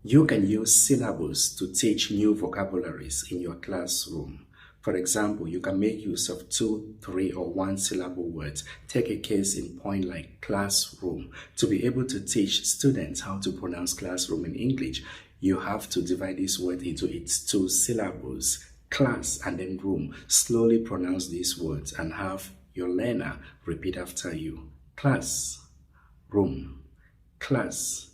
You can use syllables to teach new vocabularies in your classroom. For example, you can make use of 2, 3, or 1 syllable words. Take a case in point like classroom. To be able to teach students how to pronounce classroom in English, you have to divide this word into its 2 syllables, class and then room. Slowly pronounce these words and have your learner repeat after you. Class, room, class,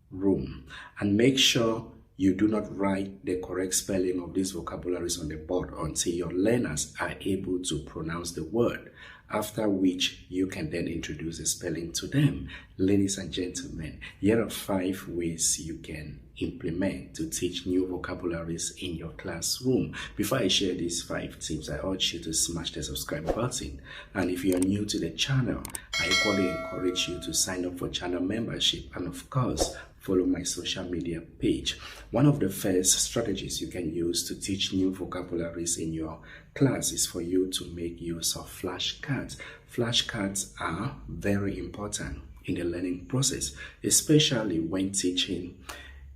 room. And make sure you do not write the correct spelling of these vocabularies on the board until your learners are able to pronounce the word, after which you can then introduce the spelling to them. Ladies and gentlemen, here are 5 ways you can implement to teach new vocabularies in your classroom. Before I share these 5 tips, I urge you to smash the subscribe button. And if you are new to the channel, I equally encourage you to sign up for channel membership and of course, follow my social media page. One of the first strategies you can use to teach new vocabularies in your class is for you to make use of flashcards. Flashcards are very important in the learning process, especially when teaching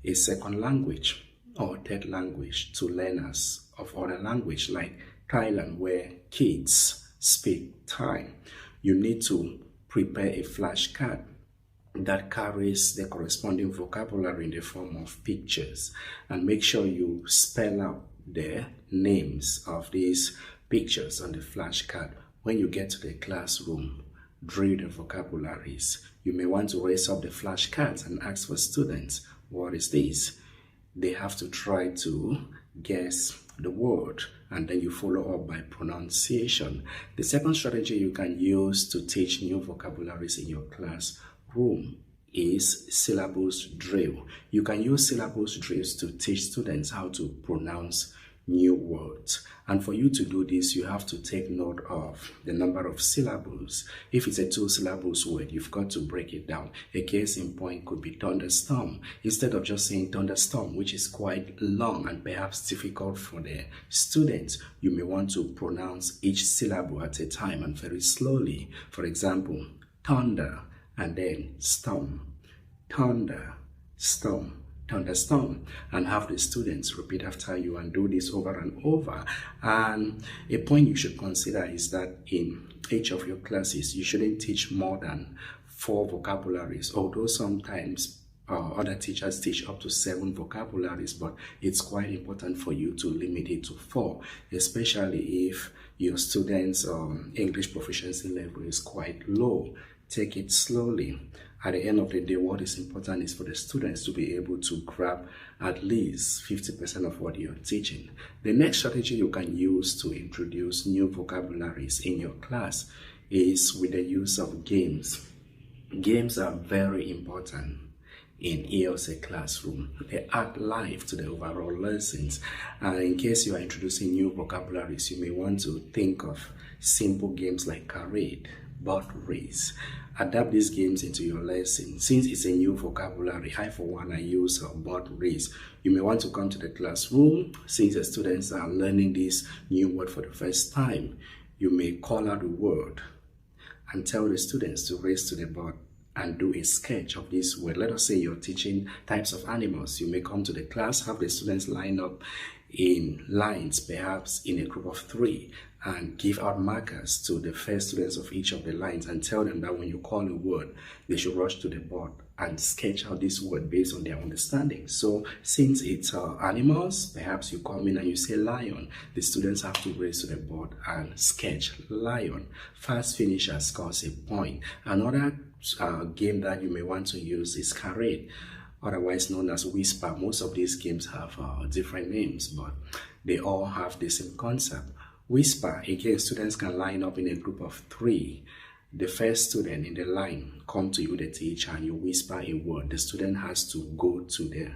a second language or third language to learners of other language like Thailand, where kids speak Thai. You need to prepare a flashcard that carries the corresponding vocabulary in the form of pictures, and make sure you spell out the names of these pictures on the flashcard. When you get to the classroom, drill the vocabularies. You may want to raise up the flashcards and ask for students, what is this? They have to try to guess the word, and then you follow up by pronunciation. The second strategy you can use to teach new vocabularies in your classroom is syllables drill. You can use syllables drills to teach students how to pronounce new words. And for you to do this, you have to take note of the number of syllables. If it's a 2 syllables word, you've got to break it down. A case in point could be thunderstorm. Instead of just saying thunderstorm, which is quite long and perhaps difficult for the students, you may want to pronounce each syllable at a time and very slowly. For example, thunder and then storm. Thunder, storm, thunderstorm, and have the students repeat after you and do this over and over. And a point you should consider is that in each of your classes, you shouldn't teach more than 4 vocabularies, although sometimes other teachers teach up to 7 vocabularies, but it's quite important for you to limit it to 4, especially if your students' English proficiency level is quite low. Take it slowly. At the end of the day, what is important is for the students to be able to grab at least 50% of what you're teaching. The next strategy you can use to introduce new vocabularies in your class is with the use of games. Games are very important in ESL Classroom. They add life to the overall lessons. In case you are introducing new vocabularies, you may want to think of simple games like charade, board race. Adapt these games into your lesson. Since it's a new vocabulary, I for one, I use board race. You may want to come to the classroom. Since the students are learning this new word for the first time, you may call out the word and tell the students to race to the board and do a sketch of this word. Let us say you're teaching types of animals. You may come to the class, have the students line up in lines, perhaps in a group of 3, and give out markers to the first students of each of the lines and tell them that when you call a word, they should rush to the board and sketch out this word based on their understanding. So since it's animals, perhaps you come in and you say lion. The students have to race to the board and sketch lion. Fast finisher scores a point. Another game that you may want to use is charade, otherwise known as whisper. Most of these games have different names, but they all have the same concept. Whisper, again, students can line up in a group of 3. The first student in the line come to you, the teacher, and you whisper a word. The student has to go to the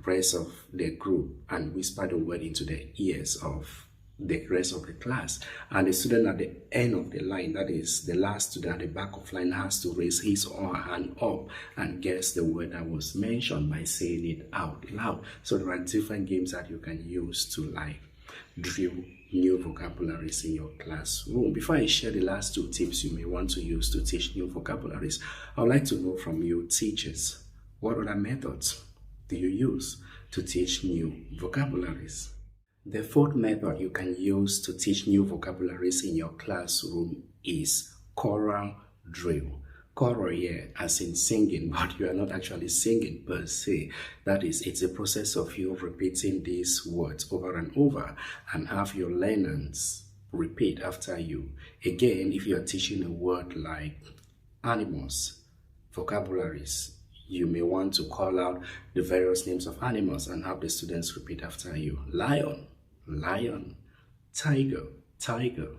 rest of the group and whisper the word into the ears of the rest of the class. And the student at the end of the line, that is the last student at the back of line, has to raise his or her hand up and guess the word that was mentioned by saying it out loud. So there are different games that you can use to drill new vocabularies in your classroom. Before I share the last 2 tips you may want to use to teach new vocabularies, I would like to know from you teachers, what other methods do you use to teach new vocabularies? The fourth method you can use to teach new vocabularies in your classroom is choral drill. Choral here as in singing, but you are not actually singing per se. That is, it's a process of you repeating these words over and over and have your learners repeat after you. Again, if you are teaching a word like animals, vocabularies, you may want to call out the various names of animals and have the students repeat after you. Lion, lion. Tiger, tiger.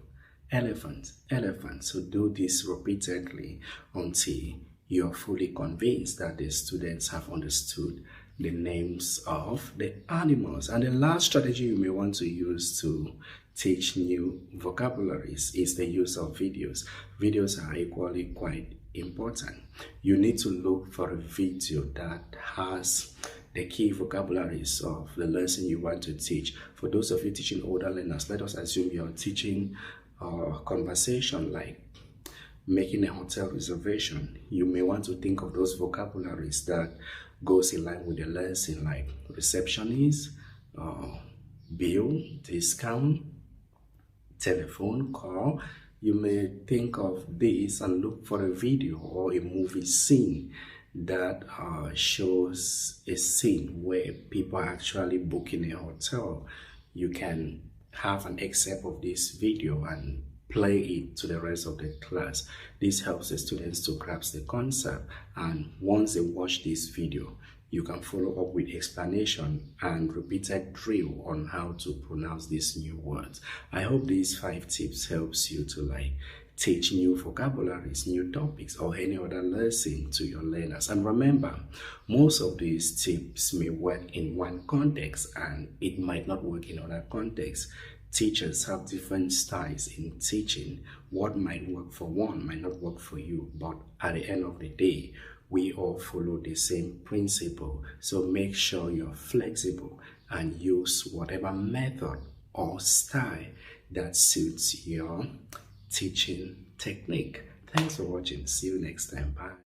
Elephant, elephant. So do this repeatedly until you're fully convinced that the students have understood the names of the animals. And the last strategy you may want to use to teach new vocabularies is the use of videos. Videos are equally quite important. You need to look for a video that has the key vocabularies of the lesson you want to teach. For those of you teaching older learners, let us assume you're teaching conversation like making a hotel reservation. You may want to think of those vocabularies that goes in line with the lesson, like receptionist, bill, discount, telephone call. You may think of this and look for a video or a movie scene that shows a scene where people are actually booking a hotel. You can have an excerpt of this video and play it to the rest of the class. This helps the students to grasp the concept, and once they watch this video, you can follow up with explanation and repeated drill on how to pronounce these new words. I hope these 5 tips helps you to teach new vocabularies, new topics, or any other lesson to your learners. And remember, most of these tips may work in one context and it might not work in other contexts. Teachers have different styles in teaching. What might work for one might not work for you, but at the end of the day, we all follow the same principle. So make sure you're flexible and use whatever method or style that suits your teaching technique. Thanks for watching. See you next time. Bye.